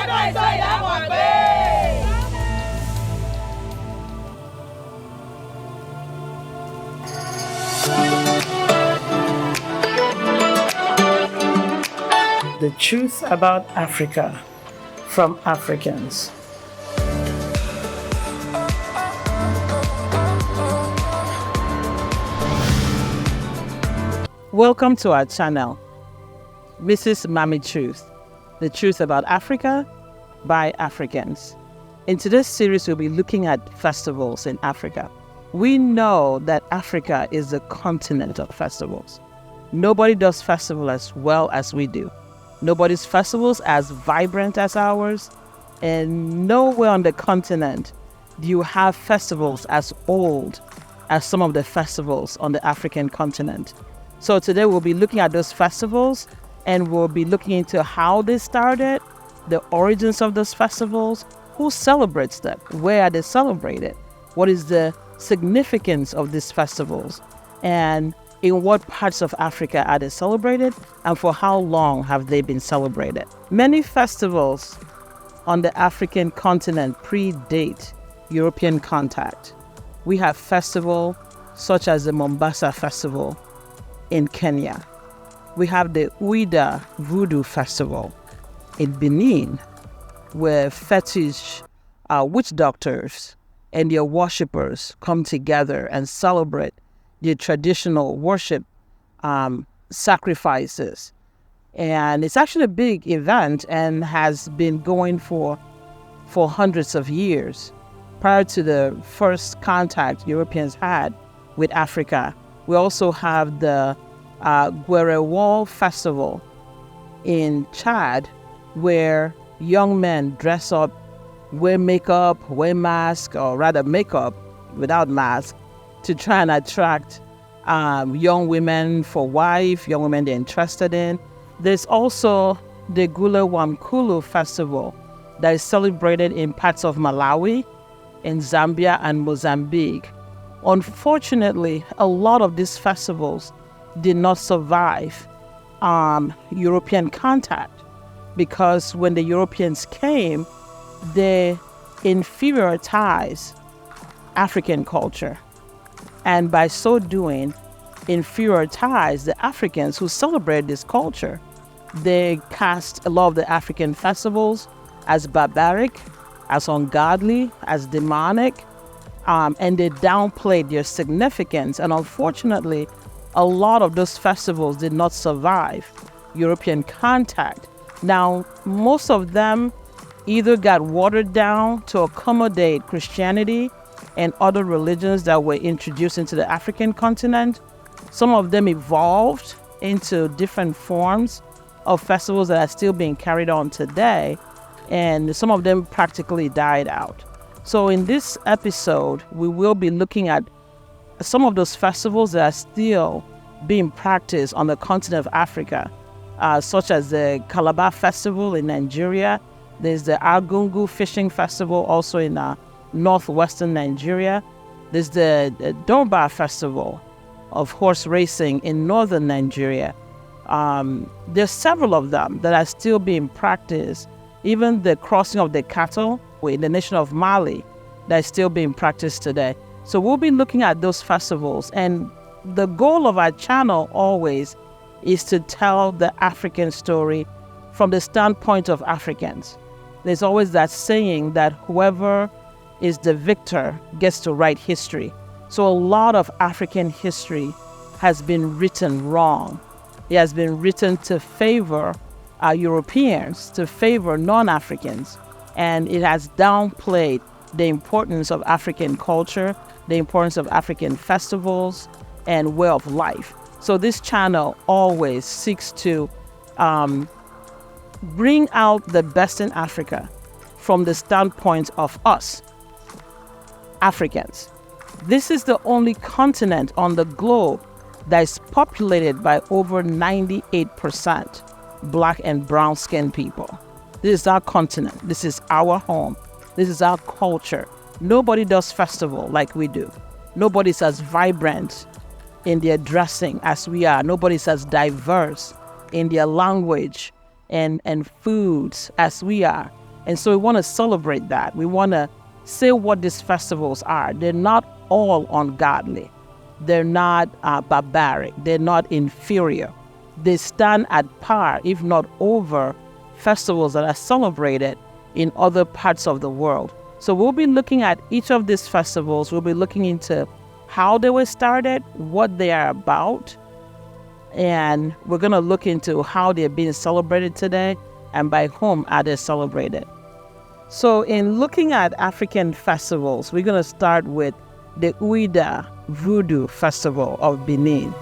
The truth about Africa from Africans. Welcome to our channel, Mrs. Mami Truth, the truth about Africa by Africans. In today's series, we'll be looking at festivals in Africa. We know that Africa is the continent of festivals. Nobody does festival as well as we do. Nobody's festivals as vibrant as ours, and nowhere on the continent do you have festivals as old as some of the festivals on the African continent. So today we'll be looking at those festivals, and we'll be looking into how they started, the origins of those festivals, who celebrates them, where are they celebrated, what is the significance of these festivals, and in what parts of Africa are they celebrated, and for how long have they been celebrated. Many festivals on the African continent predate European contact. We have festivals such as the Mombasa Festival in Kenya. We have the Ouidah Voodoo Festival in Benin, where fetish witch doctors and their worshippers come together and celebrate the traditional worship sacrifices. And it's actually a big event and has been going for hundreds of years. Prior to the first contact Europeans had with Africa, we also have the Guerewal Festival in Chad, where young men dress up, wear makeup, wear mask, or rather makeup without mask, to try and attract young women for wife, young women they're interested in. There's also the Gule Wamkulu Festival that is celebrated in parts of Malawi, in Zambia, and Mozambique. Unfortunately, a lot of these festivals did not survive European contact, because when the Europeans came, they inferiorized African culture, and by so doing, inferiorized the Africans who celebrate this culture. They cast a lot of the African festivals as barbaric, as ungodly, as demonic, and they downplayed their significance. And unfortunately, a lot of those festivals did not survive European contact. Now, most of them either got watered down to accommodate Christianity and other religions that were introduced into the African continent. Some of them evolved into different forms of festivals that are still being carried on today, and some of them practically died out. So in this episode, we will be looking at some of those festivals that are still being practiced on the continent of Africa, such as the Calabar Festival in Nigeria. There's the Argungu Fishing Festival also in northwestern Nigeria. There's the Durbar Festival of horse racing in northern Nigeria. There's several of them that are still being practiced. Even the crossing of the cattle in the nation of Mali, that is still being practiced today. So we'll be looking at those festivals, and the goal of our channel always is to tell the African story from the standpoint of Africans. There's always that saying that whoever is the victor gets to write history. So a lot of African history has been written wrong. It has been written to favor Europeans, to favor non-Africans, and it has downplayed the importance of African culture, the importance of African festivals, and way of life. So this channel always seeks to bring out the best in Africa from the standpoint of us, Africans. This is the only continent on the globe that is populated by over 98% Black and brown skinned people. This is our continent. This is our home. This is our culture. Nobody does festival like we do. Nobody's as vibrant in their dressing as we are. Nobody's as diverse in their language and foods as we are. And so we want to celebrate that. We want to say what these festivals are. They're not all ungodly. They're not barbaric. They're not inferior. They stand at par, if not over, festivals that are celebrated in other parts of the world. So we'll be looking at each of these festivals. We'll be looking into how they were started, what they are about, and we're going to look into how they're being celebrated today and by whom are they celebrated. So in looking at African festivals, we're going to start with the Ouidah Voodoo Festival of Benin.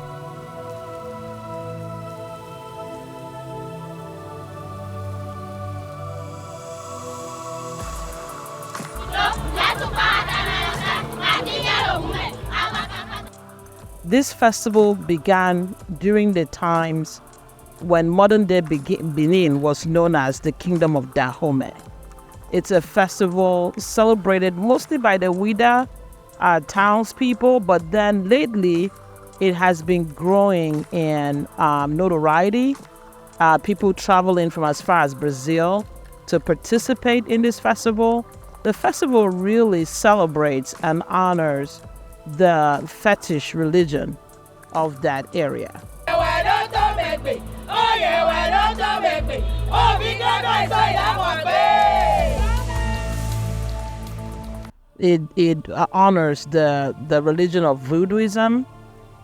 This festival began during the times when modern-day Benin was known as the Kingdom of Dahomey. It's a festival celebrated mostly by the Ouidah townspeople, but then lately it has been growing in notoriety. People traveling from as far as Brazil to participate in this festival. The festival really celebrates and honors the fetish religion of that area. It honors the religion of voodooism.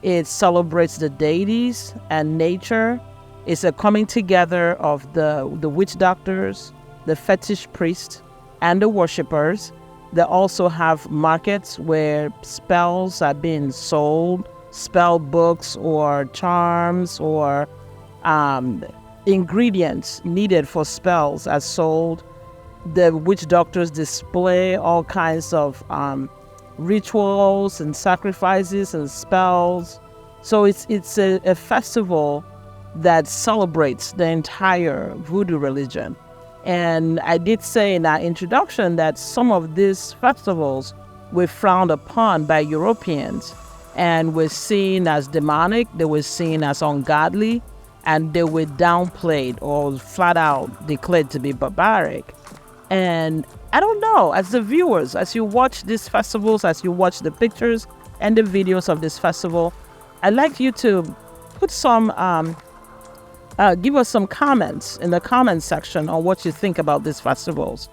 It celebrates the deities and nature. It's a coming together of the witch doctors, the fetish priests, and the worshippers. They also have markets where spells are being sold, spell books or charms or ingredients needed for spells are sold. The witch doctors display all kinds of rituals and sacrifices and spells. So it's a festival that celebrates the entire voodoo religion. And I did say in our introduction that some of these festivals were frowned upon by Europeans and were seen as demonic, they were seen as ungodly, and they were downplayed or flat out declared to be barbaric. And I don't know, as the viewers, as you watch these festivals, as you watch the pictures and the videos of this festival, I'd like you to put some give us some comments in the comment section on what you think about these festivals.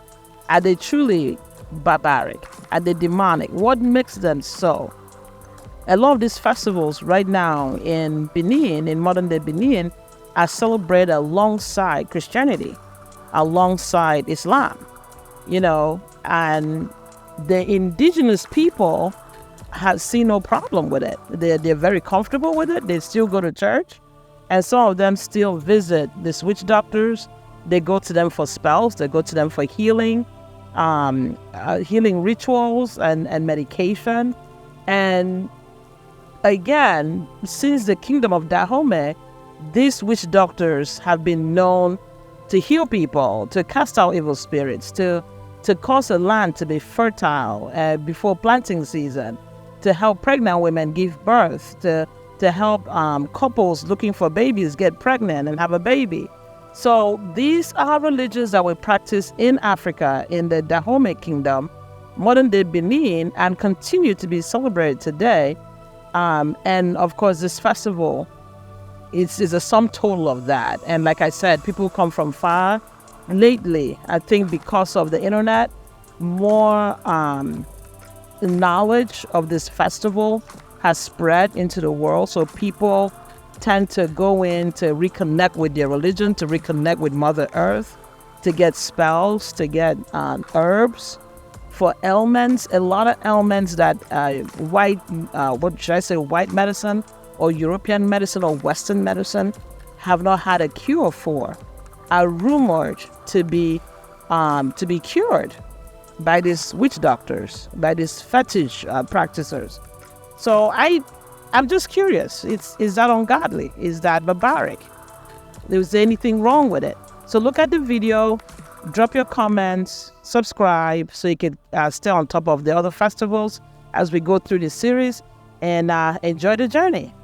Are they truly barbaric? Are they demonic? What makes them so? A lot of these festivals right now in Benin, in modern-day Benin, are celebrated alongside Christianity, alongside Islam, and the indigenous people have seen no problem with it. They're very comfortable with it. They still go to church. And some of them still visit these witch doctors. They go to them for spells. They go to them for healing, healing rituals and medication. And again, since the Kingdom of Dahomey, these witch doctors have been known to heal people, to cast out evil spirits, to cause a land to be fertile before planting season, to help pregnant women give birth, to help couples looking for babies get pregnant and have a baby. So these are religions that were practiced in Africa, in the Dahomey Kingdom, modern-day Benin, and continue to be celebrated today. And of course, this festival is a sum total of that. And like I said, people come from far. Lately, I think because of the internet, more knowledge of this festival has spread into the world. So people tend to go in to reconnect with their religion, to reconnect with Mother Earth, to get spells, to get herbs for ailments. A lot of ailments that white medicine or European medicine or Western medicine have not had a cure for are rumored to be cured by these witch doctors, by these fetish practitioners. So I'm just curious, is that ungodly? Is that barbaric? Is there anything wrong with it? So look at the video, drop your comments, subscribe so you can stay on top of the other festivals as we go through this series, and enjoy the journey.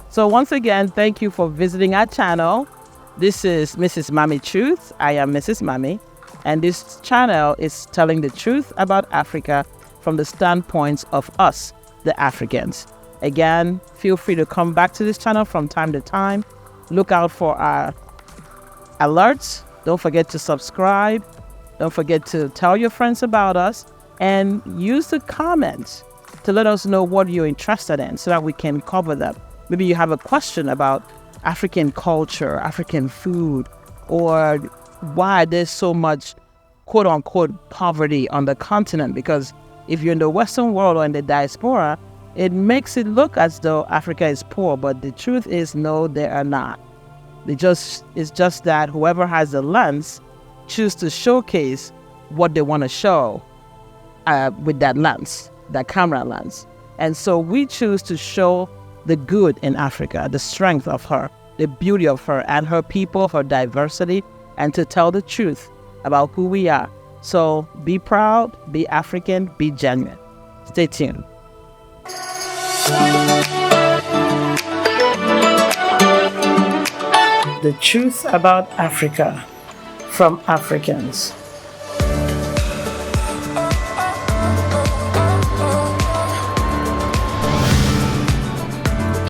So once again, thank you for visiting our channel. This is Mrs. Mami Truth. I am Mrs. Mami, and this channel is telling the truth about Africa from the standpoint of us, the Africans. Again, feel free to come back to this channel from time to time. Look out for our alerts. Don't forget to subscribe. Don't forget to tell your friends about us, and use the comments to let us know what you're interested in so that we can cover them. Maybe you have a question about African culture, African food, or why there's so much quote-unquote poverty on the continent. Because if you're in the Western world or in the diaspora, it makes it look as though Africa is poor, but the truth is no, they are not. It's just that whoever has the lens choose to showcase what they want to show with that lens, that camera lens. And so we choose to show the good in Africa, the strength of her, the beauty of her and her people, her diversity, and to tell the truth about who we are. So be proud, be African, be genuine. Stay tuned. The truth about Africa from Africans.